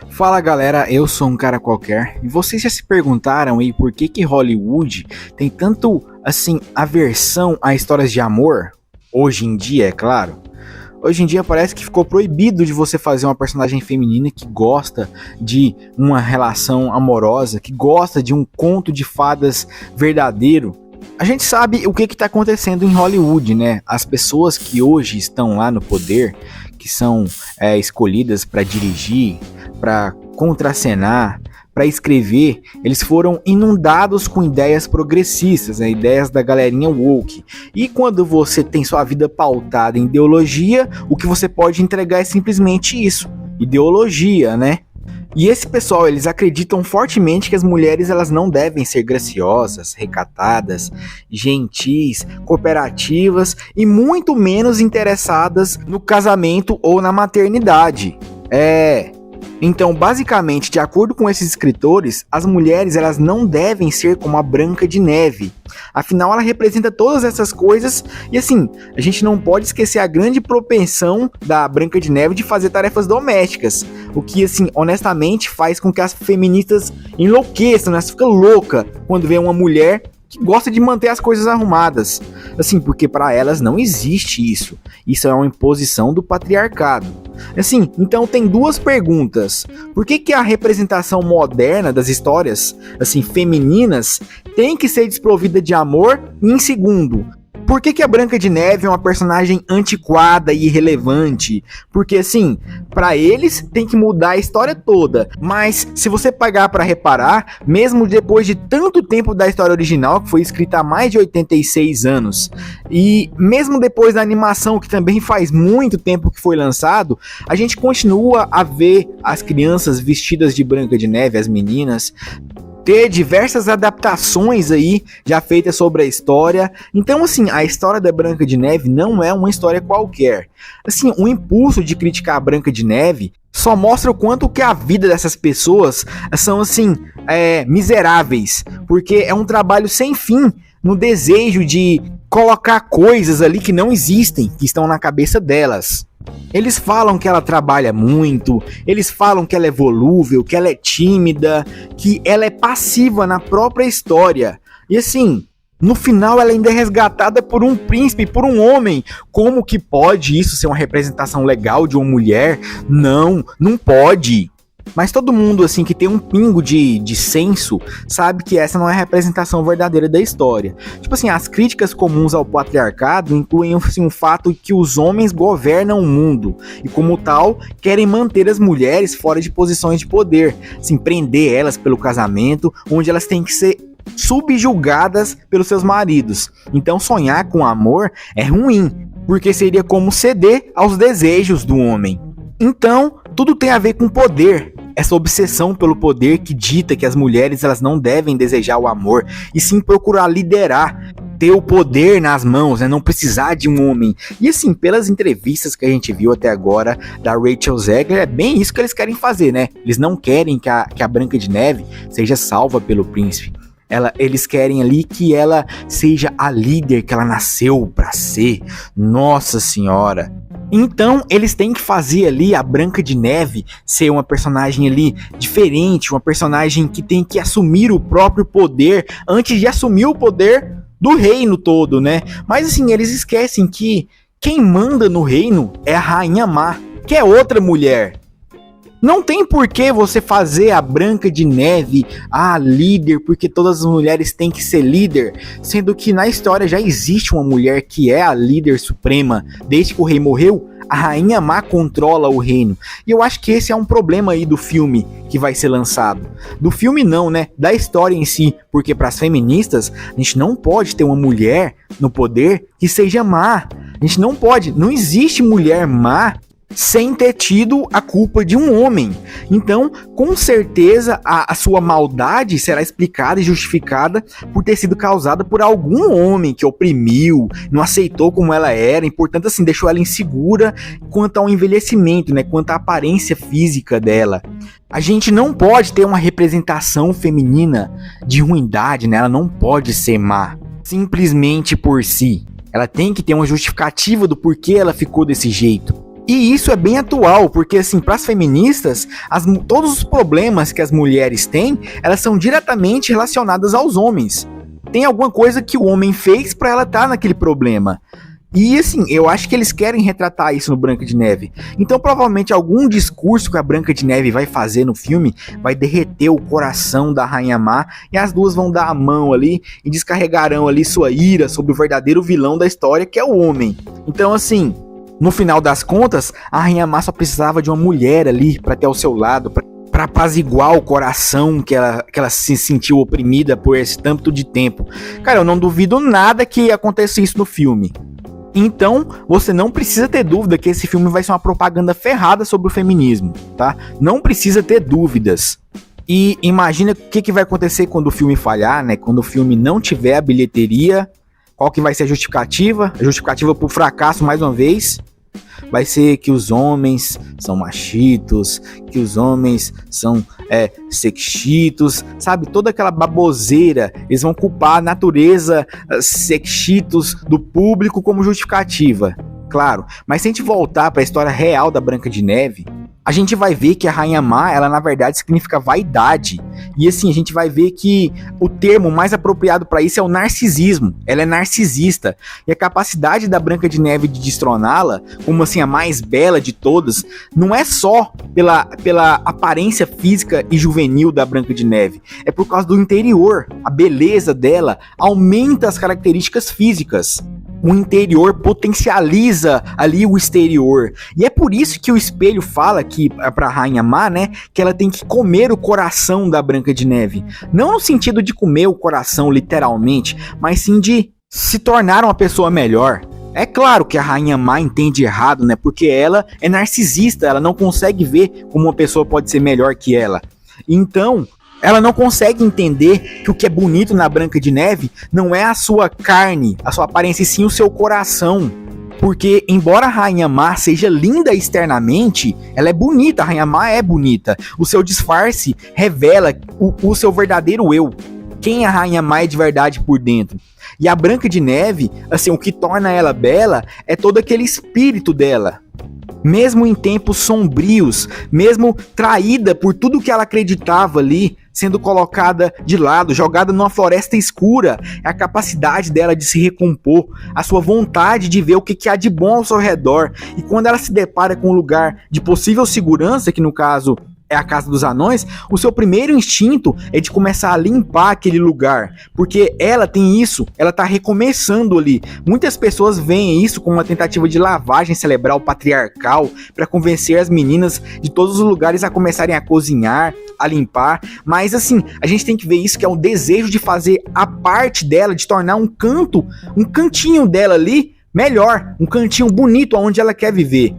Fala galera, eu sou um cara qualquer e vocês já se perguntaram aí por que Hollywood tem tanto assim aversão a histórias de amor? Hoje em dia, é claro. Hoje em dia parece que ficou proibido de você fazer uma personagem feminina que gosta de uma relação amorosa, que gosta de um conto de fadas verdadeiro. A gente sabe o que está acontecendo em Hollywood, né? As pessoas que hoje estão lá no poder, que são escolhidas para dirigir, para contracenar, para escrever, eles foram inundados com ideias progressistas, né? Ideias da galerinha woke. E quando você tem sua vida pautada em ideologia, o que você pode entregar é simplesmente isso, ideologia, né? E esse pessoal, eles acreditam fortemente que as mulheres elas não devem ser graciosas, recatadas, gentis, cooperativas e muito menos interessadas no casamento ou na maternidade. Então, basicamente, de acordo com esses escritores, as mulheres elas não devem ser como a Branca de Neve. Afinal, ela representa todas essas coisas e assim, a gente não pode esquecer a grande propensão da Branca de Neve de fazer tarefas domésticas. O que, assim, honestamente faz com que as feministas enlouqueçam, né? Elas ficam loucas quando vê uma mulher que gosta de manter as coisas arrumadas. Assim, porque para elas não existe isso. Isso é uma imposição do patriarcado. Assim, então tem duas perguntas. Por que a representação moderna das histórias, assim, femininas, tem que ser desprovida de amor? E em segundo, por que a Branca de Neve é uma personagem antiquada e irrelevante? Porque, assim, para eles tem que mudar a história toda. Mas, se você pagar para reparar, mesmo depois de tanto tempo da história original, que foi escrita há mais de 86 anos, e mesmo depois da animação, que também faz muito tempo que foi lançado, a gente continua a ver as crianças vestidas de Branca de Neve, as meninas, ter diversas adaptações aí já feitas sobre a história. Então, assim, a história da Branca de Neve não é uma história qualquer. Assim, o impulso de criticar a Branca de Neve só mostra o quanto que a vida dessas pessoas são, assim, miseráveis, porque é um trabalho sem fim no desejo de colocar coisas ali que não existem, que estão na cabeça delas. Eles falam que ela trabalha muito, eles falam que ela é volúvel, que ela é tímida, que ela é passiva na própria história. E assim, no final ela ainda é resgatada por um príncipe, por um homem. Como que pode isso ser uma representação legal de uma mulher? Não, não pode. Mas todo mundo assim que tem um pingo de senso sabe que essa não é a representação verdadeira da história. Tipo assim, as críticas comuns ao patriarcado incluem assim, o fato de que os homens governam o mundo e como tal querem manter as mulheres fora de posições de poder, assim, prender elas pelo casamento, onde elas têm que ser subjugadas pelos seus maridos. Então sonhar com amor é ruim, porque seria como ceder aos desejos do homem. Então, tudo tem a ver com poder. Essa obsessão pelo poder que dita que as mulheres elas não devem desejar o amor, e sim procurar liderar, ter o poder nas mãos, né? Não precisar de um homem. E assim, pelas entrevistas que a gente viu até agora da Rachel Zegler, é bem isso que eles querem fazer, né? Eles não querem que a Branca de Neve seja salva pelo príncipe. Eles querem ali que ela seja a líder que ela nasceu pra ser. Nossa senhora. Então eles têm que fazer ali a Branca de Neve ser uma personagem ali diferente, uma personagem que tem que assumir o próprio poder antes de assumir o poder do reino todo, né? Mas assim, eles esquecem que quem manda no reino é a Rainha Má, que é outra mulher. Não tem por que você fazer a Branca de Neve a líder, porque todas as mulheres têm que ser líder, sendo que na história já existe uma mulher que é a líder suprema. Desde que o rei morreu, a Rainha Má controla o reino. E eu acho que esse é um problema aí do filme que vai ser lançado. Do filme não, né? Da história em si, porque para as feministas, a gente não pode ter uma mulher no poder que seja má. A gente não pode, não existe mulher má sem ter tido a culpa de um homem. Então, com certeza, a sua maldade será explicada e justificada por ter sido causada por algum homem que oprimiu, não aceitou como ela era, e portanto, assim, deixou ela insegura quanto ao envelhecimento, né, quanto à aparência física dela. A gente não pode ter uma representação feminina de ruindade, né? Ela não pode ser má, simplesmente por si. Ela tem que ter uma justificativa do porquê ela ficou desse jeito. E isso é bem atual, porque assim, para as feministas, todos os problemas que as mulheres têm, elas são diretamente relacionadas aos homens. Tem alguma coisa que o homem fez para ela estar naquele problema. E assim, eu acho que eles querem retratar isso no Branca de Neve. Então provavelmente algum discurso que a Branca de Neve vai fazer no filme vai derreter o coração da Rainha Má, e as duas vão dar a mão ali e descarregarão ali sua ira sobre o verdadeiro vilão da história, que é o homem. Então assim, no final das contas, a Rainha Má só precisava de uma mulher ali para ter ao seu lado, para apaziguar o coração que ela se sentiu oprimida por esse tanto de tempo. Cara, eu não duvido nada que aconteça isso no filme. Então, você não precisa ter dúvida que esse filme vai ser uma propaganda ferrada sobre o feminismo, tá? Não precisa ter dúvidas. E imagina o que vai acontecer quando o filme falhar, né? Quando o filme não tiver a bilheteria, qual que vai ser a justificativa? A justificativa pro fracasso, mais uma vez, vai ser que os homens são machitos, que os homens são sexitos, sabe? Toda aquela baboseira. Eles vão culpar a natureza sexitos do público como justificativa, claro. Mas se a gente voltar para a história real da Branca de Neve, a gente vai ver que a Rainha Má, ela na verdade significa vaidade. E assim, a gente vai ver que o termo mais apropriado para isso é o narcisismo. Ela é narcisista. E a capacidade da Branca de Neve de destroná-la, como assim a mais bela de todas, não é só pela aparência física e juvenil da Branca de Neve. É por causa do interior. A beleza dela aumenta as características físicas. O interior potencializa ali o exterior. E é por isso que o espelho fala que pra Rainha Má, né, que ela tem que comer o coração da Branca de Neve. Não no sentido de comer o coração literalmente, mas sim de se tornar uma pessoa melhor. É claro que a Rainha Má entende errado, né, porque ela é narcisista, ela não consegue ver como uma pessoa pode ser melhor que ela. Então, ela não consegue entender que o que é bonito na Branca de Neve não é a sua carne, a sua aparência, e sim o seu coração. Porque, embora a Rainha Má seja linda externamente, ela é bonita, a Rainha Má é bonita. O seu disfarce revela o seu verdadeiro eu. Quem a Rainha Má é de verdade por dentro. E a Branca de Neve, assim, o que torna ela bela é todo aquele espírito dela. Mesmo em tempos sombrios, mesmo traída por tudo que ela acreditava ali, sendo colocada de lado, jogada numa floresta escura, é a capacidade dela de se recompor, a sua vontade de ver o que há de bom ao seu redor. E quando ela se depara com um lugar de possível segurança, que no caso é a Casa dos Anões, o seu primeiro instinto é de começar a limpar aquele lugar, porque ela tem isso, ela tá recomeçando ali. Muitas pessoas veem isso como uma tentativa de lavagem cerebral patriarcal para convencer as meninas de todos os lugares a começarem a cozinhar, a limpar, mas assim, a gente tem que ver isso que é um desejo de fazer a parte dela, de tornar um cantinho dela ali melhor, um cantinho bonito onde ela quer viver.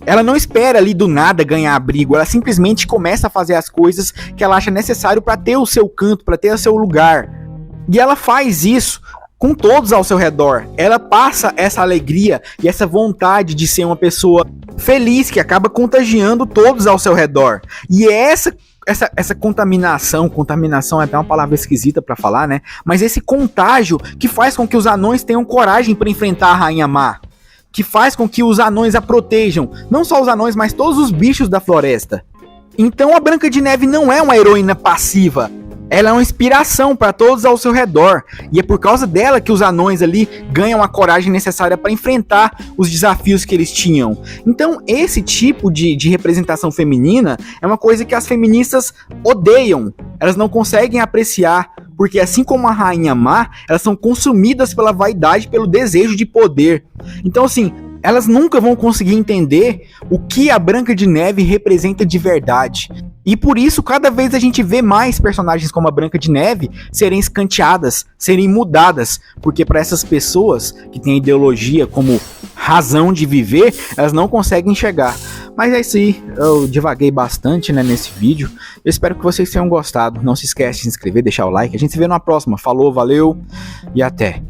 Ela não espera ali do nada ganhar abrigo, ela simplesmente começa a fazer as coisas que ela acha necessário para ter o seu canto, para ter o seu lugar. E ela faz isso com todos ao seu redor. Ela passa essa alegria e essa vontade de ser uma pessoa feliz que acaba contagiando todos ao seu redor. E é essa contaminação é até uma palavra esquisita para falar, né? Mas esse contágio que faz com que os anões tenham coragem para enfrentar a Rainha Má, que faz com que os anões a protejam, não só os anões, mas todos os bichos da floresta. Então a Branca de Neve não é uma heroína passiva, ela é uma inspiração para todos ao seu redor, e é por causa dela que os anões ali ganham a coragem necessária para enfrentar os desafios que eles tinham. Então esse tipo de representação feminina é uma coisa que as feministas odeiam, elas não conseguem apreciar, porque assim como a Rainha Má, elas são consumidas pela vaidade, pelo desejo de poder. Então assim, elas nunca vão conseguir entender o que a Branca de Neve representa de verdade. E por isso, cada vez a gente vê mais personagens como a Branca de Neve serem escanteadas, serem mudadas, porque para essas pessoas que têm a ideologia como razão de viver, elas não conseguem enxergar. Mas é isso aí, eu divaguei bastante, né, nesse vídeo. Eu espero que vocês tenham gostado. Não se esquece de se inscrever, deixar o like. A gente se vê numa próxima. Falou, valeu e até!